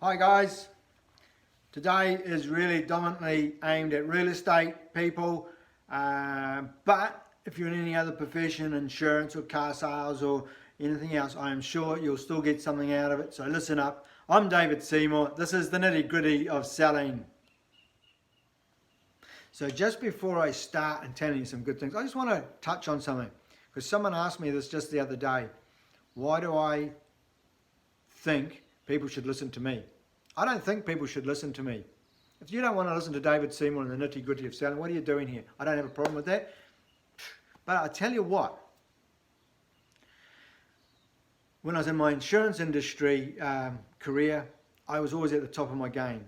Hi guys, today is really dominantly aimed at real estate people, but if you're in any other profession, insurance or car sales or anything else, I am sure you'll still get something out of it, so listen up. I'm David Seymour, this is the nitty gritty of selling. So just before I start and telling you some good things, I just want to touch on something, because someone asked me this just the other day. Why do I think people should listen to me? I don't think people should listen to me. If you don't want to listen to David Seymour and the nitty gritty of selling, what are you doing here? I don't have a problem with that. But I tell you what, when I was in my insurance industry career, I was always at the top of my game.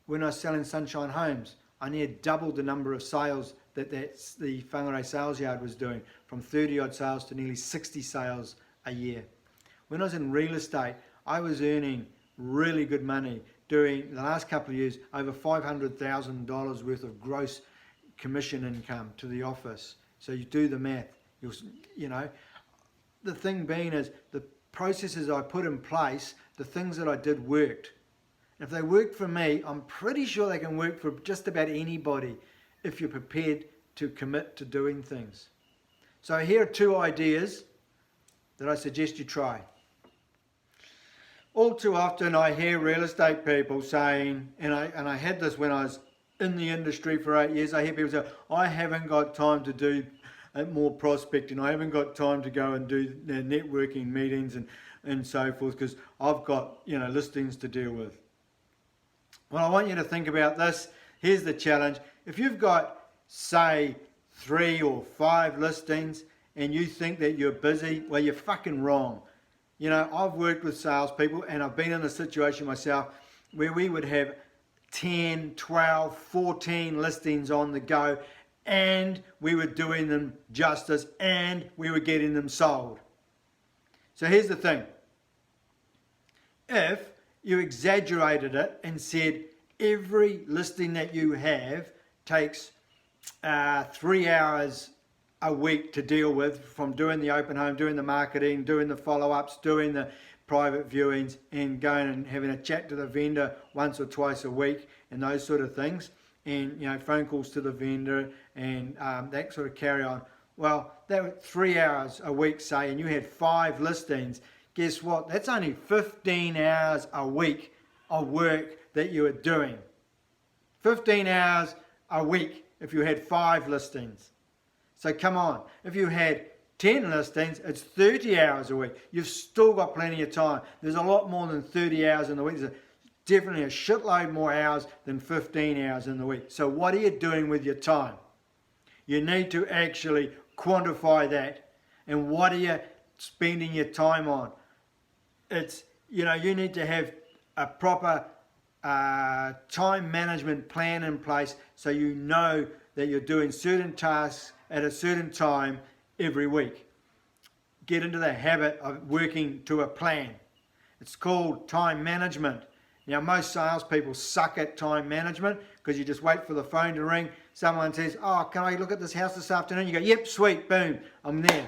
When I was selling Sunshine Homes, I near doubled the number of sales that the Whangarei sales yard was doing, from 30 odd sales to nearly 60 sales a year. When I was in real estate, I was earning really good money during the last couple of years, over $500,000 worth of gross commission income to the office. So you do the math, you know. The thing being is the processes I put in place, the things that I did worked. If they worked for me, I'm pretty sure they can work for just about anybody if you're prepared to commit to doing things. So here are two ideas that I suggest you try. All too often I hear real estate people saying, and I had this when I was in the industry for 8 years, I hear people say, I haven't got time to do more prospecting, I haven't got time to go and do networking meetings and so forth because I've got listings to deal with. Well, I want you to think about this. Here's the challenge. If you've got, say, 3 or 5 listings and you think that you're busy, well, you're fucking wrong. I've worked with salespeople and I've been in a situation myself where we would have 10, 12, 14 listings on the go and we were doing them justice and we were getting them sold. So here's the thing. If you exaggerated it and said every listing that you have takes 3 hours a week to deal with, from doing the open home, doing the marketing, doing the follow-ups, doing the private viewings and going and having a chat to the vendor once or twice a week and those sort of things, and phone calls to the vendor and that sort of carry on. Well, that was 3 hours a week, say, and you had 5 listings. Guess what? That's only 15 hours a week of work that you are doing. 15 hours a week if you had 5 listings. So come on, if you had 10 listings, it's 30 hours a week. You've still got plenty of time. There's a lot more than 30 hours in the week. There's definitely a shitload more hours than 15 hours in the week. So what are you doing with your time? You need to actually quantify that. And what are you spending your time on? It's, you need to have a proper time management plan in place so you know that you're doing certain tasks at a certain time every week. Get into the habit of working to a plan. It's called time management. Now, most salespeople suck at time management because you just wait for the phone to ring. Someone says, oh, can I look at this house this afternoon? You go, yep, sweet, boom, I'm there.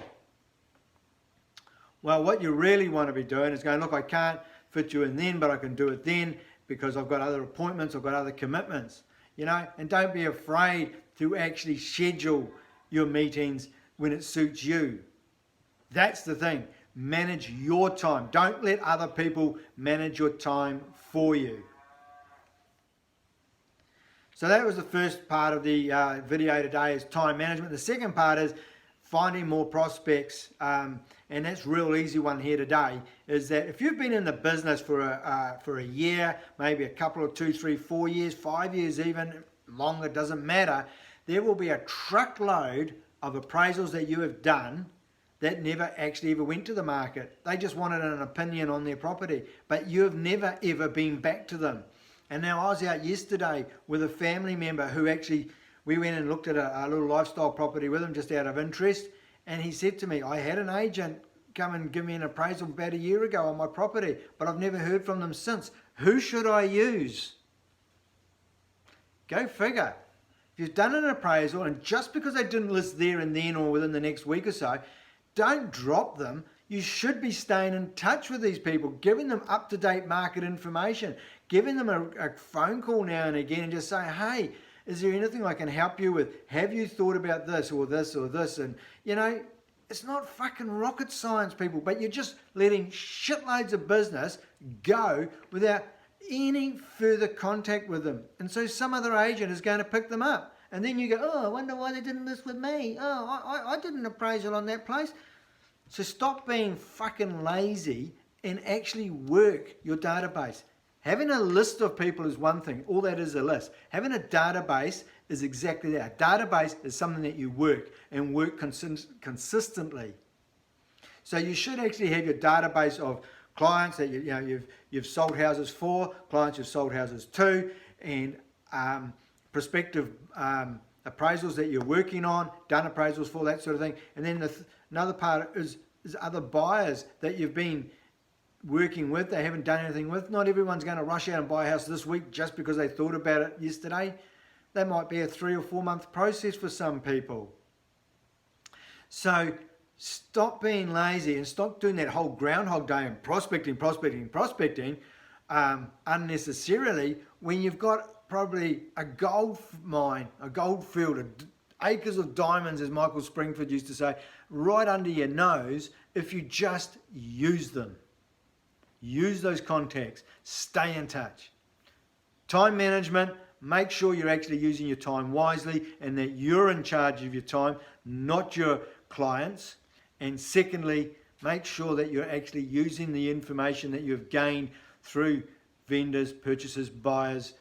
Well, what you really want to be doing is going, look, I can't fit you in then, but I can do it then because I've got other appointments, I've got other commitments. And don't be afraid to actually schedule your meetings when it suits you. That's the thing. Manage your time. Don't let other people manage your time for you. So that was the first part of the video today, is time management. The second part is finding more prospects, and that's a real easy one here today, is that if you've been in the business for a year, maybe a couple of 2, 3, 4 years, 5 years even, longer, doesn't matter, there will be a truckload of appraisals that you have done that never actually ever went to the market. They just wanted an opinion on their property, but you have never ever been back to them. And now I was out yesterday with a family member who actually, we went and looked at a little lifestyle property with him just out of interest, and he said to me, I had an agent come and give me an appraisal about a year ago on my property, but I've never heard from them since. Who should I use? Go figure. If you've done an appraisal and just because they didn't list there and then or within the next week or so, don't drop them. you should be staying in touch with these people, giving them up-to-date market information, giving them a phone call now and again and just say, hey, is there anything I can help you with? Have you thought about this or this or this? And, you know, it's not fucking rocket science, people, but you're just letting shitloads of business go without any further contact with them. And so some other agent is going to pick them up. And then you go, oh, I wonder why they didn't list with me. Oh, I did an appraisal on that place. So stop being fucking lazy and actually work your database. Having a list of people is one thing. All that is a list. Having a database is exactly that. A database is something that you work and work consistently. So you should actually have your database of clients that you've sold houses for, clients you've sold houses to, and prospective appraisals that you're working on, done appraisals for, that sort of thing. And then another part is other buyers that you've been working with, they haven't done anything with. Not everyone's going to rush out and buy a house this week just because they thought about it yesterday. That might be a 3 or 4 month process for some people. So stop being lazy and stop doing that whole Groundhog Day and prospecting unnecessarily when you've got probably a gold mine, a gold field, acres of diamonds, as Michael Springford used to say, right under your nose if you just use them. Use those contacts. Stay in touch. Time management. Make sure you're actually using your time wisely and that you're in charge of your time, not your clients. And secondly, make sure that you're actually using the information that you've gained through vendors, purchasers, buyers,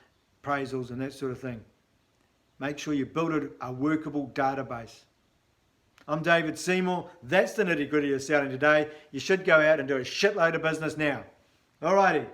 appraisals, and that sort of thing. Make sure you build a workable database. I'm David Seymour. That's the nitty-gritty of selling today. You should go out and do a shitload of business now. Alrighty.